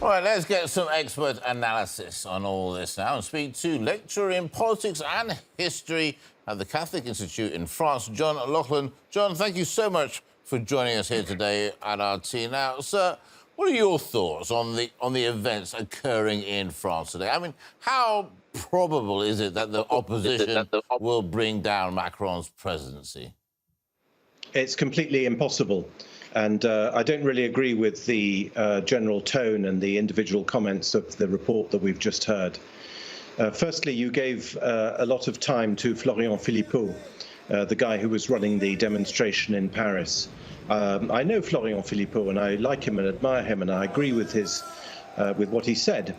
All right, let's get some expert analysis on all this now and speak to lecturer in politics and history at the Catholic Institute in France, John Laughland. John, thank you so much for joining us here today at RT. Now, sir, what are your thoughts on the events occurring in France today? I mean, how probable is it that the opposition will bring down Macron's presidency? It's completely impossible. And I don't really agree with the general tone and the individual comments of the report that we've just heard. Firstly, you gave a lot of time to Florian Philippot, the guy who was running the demonstration in Paris. I know Florian Philippot, and I like him and admire him, and I agree with what he said.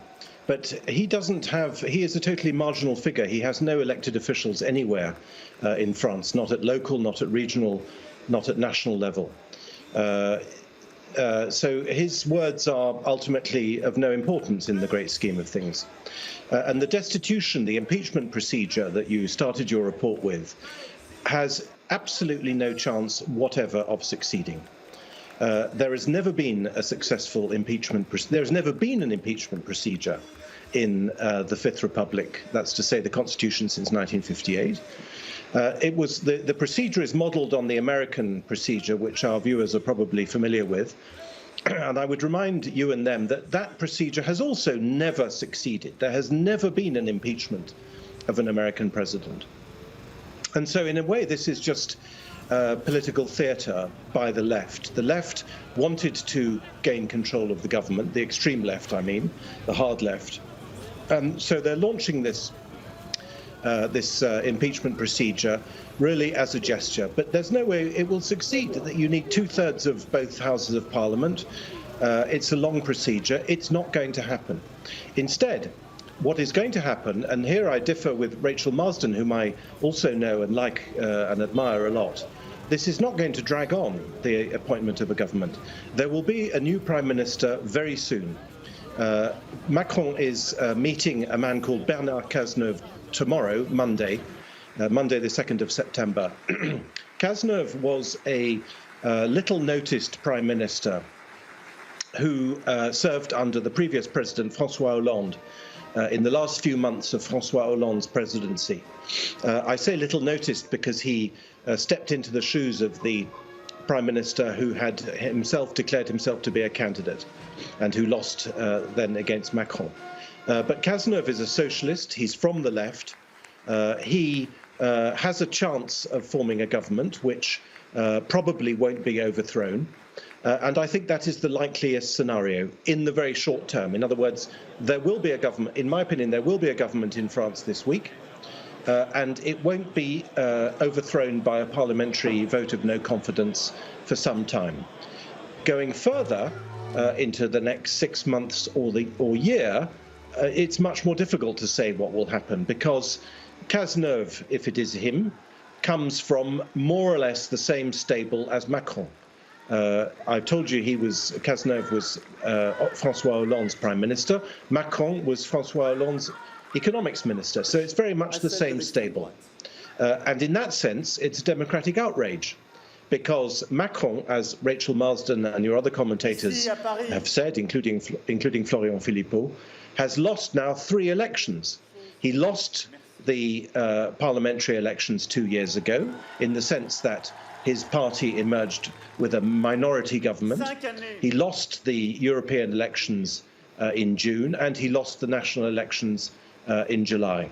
But he is a totally marginal figure. He has no elected officials anywhere in France, not at local, not at regional, not at national level. So his words are ultimately of no importance in the great scheme of things. And the destitution, the impeachment procedure that you started your report with, has absolutely no chance whatever of succeeding. There has never been a successful impeachment. There has never been an impeachment procedure in the Fifth Republic, that's to say the Constitution since 1958. The procedure is modelled on the American procedure, which our viewers are probably familiar with. And I would remind you and them that that procedure has also never succeeded. There has never been an impeachment of an American president. And so in a way, this is just political theatre by the left. The left wanted to gain control of the government, the extreme left, I mean, the hard left. So they're launching this impeachment procedure really as a gesture, but there's no way it will succeed. That you need 2/3 of both houses of parliament. It's a long procedure. It's not going to happen. Instead, what is going to happen, and here I differ with Rachel Marsden, whom I also know and like and admire a lot, this is not going to drag on the appointment of a government. There will be a new prime minister very soon. Macron is meeting a man called Bernard Cazeneuve tomorrow, Monday the 2nd of September. Cazeneuve was a little-noticed prime minister who served under the previous president, François Hollande, in the last few months of François Hollande's presidency. I say little-noticed because he stepped into the shoes of the prime minister who had declared himself to be a candidate and who lost then against Macron. But Cazeneuve is a socialist. He's from the left. He has a chance of forming a government which probably won't be overthrown. And I think that is the likeliest scenario in the very short term. In other words, there will be a government, in my opinion, there will be a government in France this week. And it won't be overthrown by a parliamentary vote of no confidence for some time. Going further into the next 6 months or year, it's much more difficult to say what will happen, because Cazeneuve, if it is him, comes from more or less the same stable as Macron. I've told you Cazeneuve was François Hollande's prime minister. Macron was François Hollande's economics minister. So it's very much the same stable. And in that sense, it's a democratic outrage, because Macron, as Rachel Marsden and your other commentators have said, including Florian Philippot, has lost now 3 elections. He lost the parliamentary elections 2 years ago, in the sense that his party emerged with a minority government. He lost the European elections in June, and he lost the national elections in July.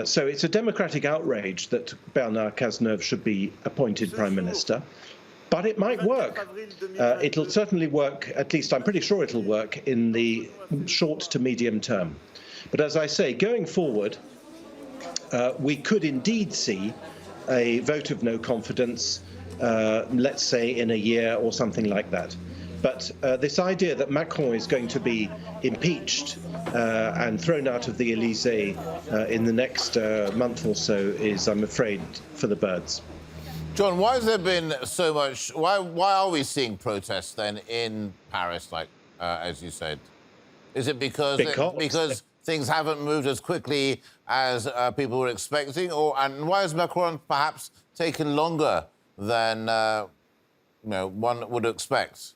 So it's a democratic outrage that Bernard Cazeneuve should be appointed prime minister. But it might work. It'll certainly work, at least I'm pretty sure it'll work, in the short to medium term. But as I say, going forward, we could indeed see a vote of no confidence, let's say in a year or something like that. But this idea that Macron is going to be impeached and thrown out of the Élysée in the next month or so is, I'm afraid, for the birds. John, why has there been so much? Why are we seeing protests then in Paris, like as you said? Is it because things haven't moved as quickly as people were expecting, and why has Macron perhaps taken longer than one would expect?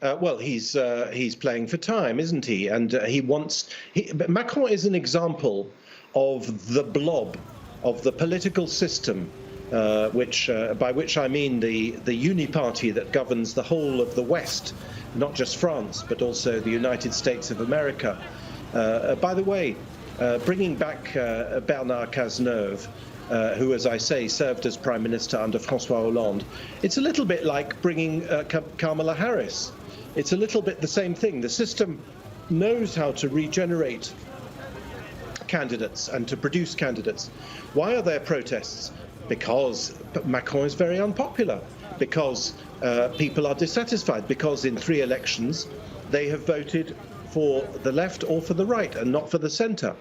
Well, he's playing for time, isn't he? And but Macron is an example of the blob, of the political system, by which I mean the uniparty that governs the whole of the West, not just France, but also the United States of America. By the way, bringing back Bernard Cazeneuve, who, as I say, served as Prime Minister under François Hollande, it's a little bit like bringing Kamala Harris. It's a little bit the same thing. The system knows how to regenerate candidates and to produce candidates. Why are there protests? Because Macron is very unpopular, because people are dissatisfied, because in 3 elections they have voted for the left or for the right and not for the centre.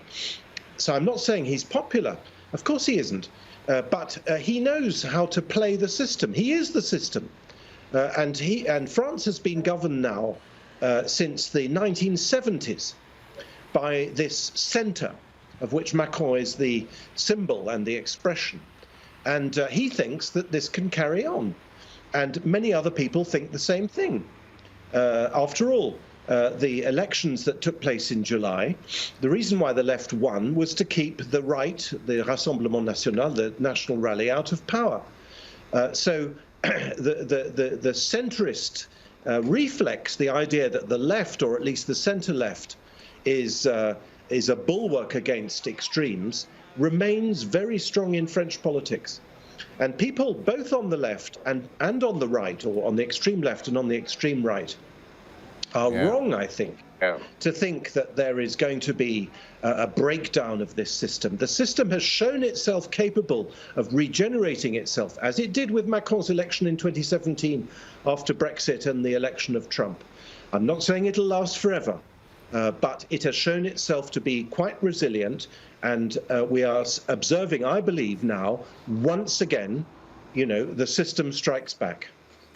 So I'm not saying he's popular. Of course he isn't. But he knows how to play the system. He is the system. And France has been governed now since the 1970s by this centre, of which Macron is the symbol and the expression. And he thinks that this can carry on. And many other people think the same thing. After all, the elections that took place in July, the reason why the left won was to keep the right, the Rassemblement National, the National Rally, out of power. So the centrist reflex, the idea that the left, or at least the centre-left, is a bulwark against extremes, remains very strong in French politics. And people, both on the left and on the right, or on the extreme left and on the extreme right, are wrong, I think, to think that there is going to be a breakdown of this system. The system has shown itself capable of regenerating itself, as it did with Macron's election in 2017 after Brexit and the election of Trump. I'm not saying it'll last forever, but it has shown itself to be quite resilient, and we are observing, I believe now, once again, the system strikes back.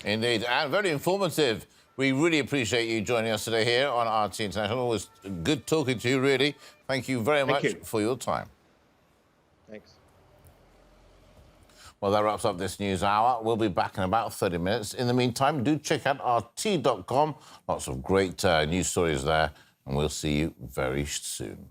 Indeed, and very informative. We really appreciate you joining us today here on RT International. Always good talking to you, really. Thank you very much for your time. Thanks. Well, that wraps up this news hour. We'll be back in about 30 minutes. In the meantime, do check out RT.com. Lots of great news stories there, and we'll see you very soon.